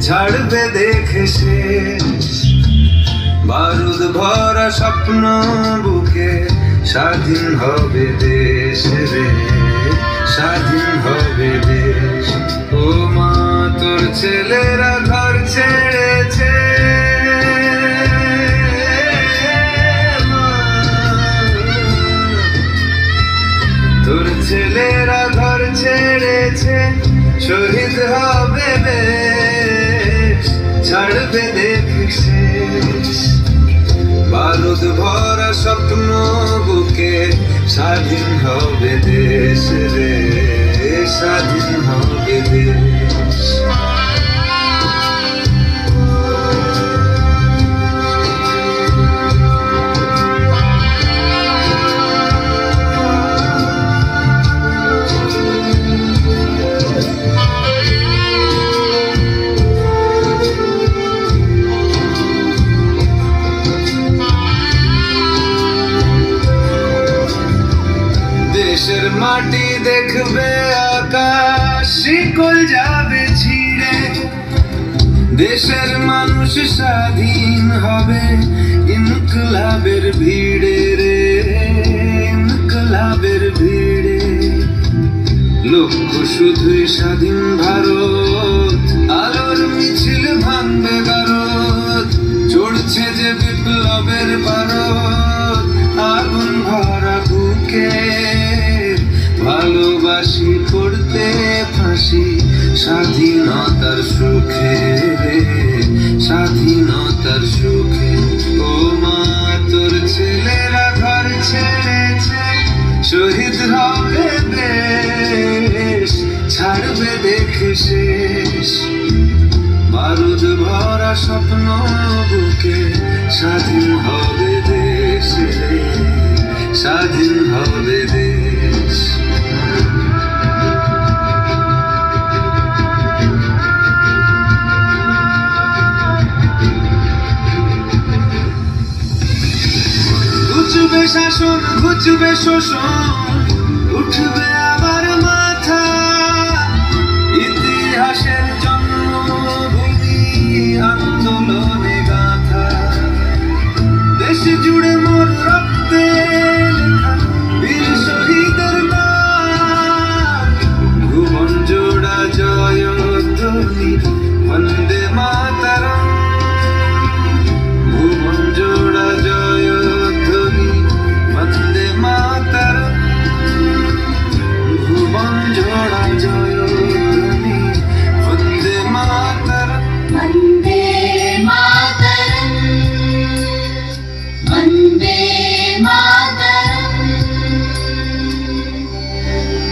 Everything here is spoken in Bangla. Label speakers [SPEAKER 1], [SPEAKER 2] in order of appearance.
[SPEAKER 1] ছাড়বে দেখে শেষ। বারুদ ভরা স্বপ্ন বুকে স্বাধীন হবে দেশ রে, স্বাধীন হবে দেশ। ও মা তোর ছেলেরা ঘর ছেড়েছে, তোর ছেলেরা ঘর ছেড়েছে, শহীদ হবে বেশ, ছাড়বে দেখে শেষ। বারুদ ভরা স্বপ্ন বুকে স্বাধীন হবে দেশ রে, স্বাধীন হবে দেশ। দেশের মাটি দেখবে আকাশ, শিকল যাবে ছিঁড়ে। দেশের মানুষ স্বাধীন হবে ইনকলাবের ভিড়ে রে, ইনকলাবের ভিড়ে। লক্ষ্য শুধুই স্বাধীন ভারত, আলোর মিছিল ভাঙবে গারদ। চড়ছে যে বিপ্লবের পারদ, আগুন ভরা বুকে ভালোবাসি করতে ফাঁসি, স্বাধীনতার সুখে রে, স্বাধীনতার সুখে। ও মা তোর ছেলেরা ঘর ছেড়েছে, শহীদ হবে বেশ, ছাড়বে দেখে শেষ। বারুদ ভরা স্বপ্ন বুকে স্বাধীন হবে দেশ রে, স্বাধীন হবে দেশ। ঘুচবে শাসন, ঘুচবে শোষণ, উঠবে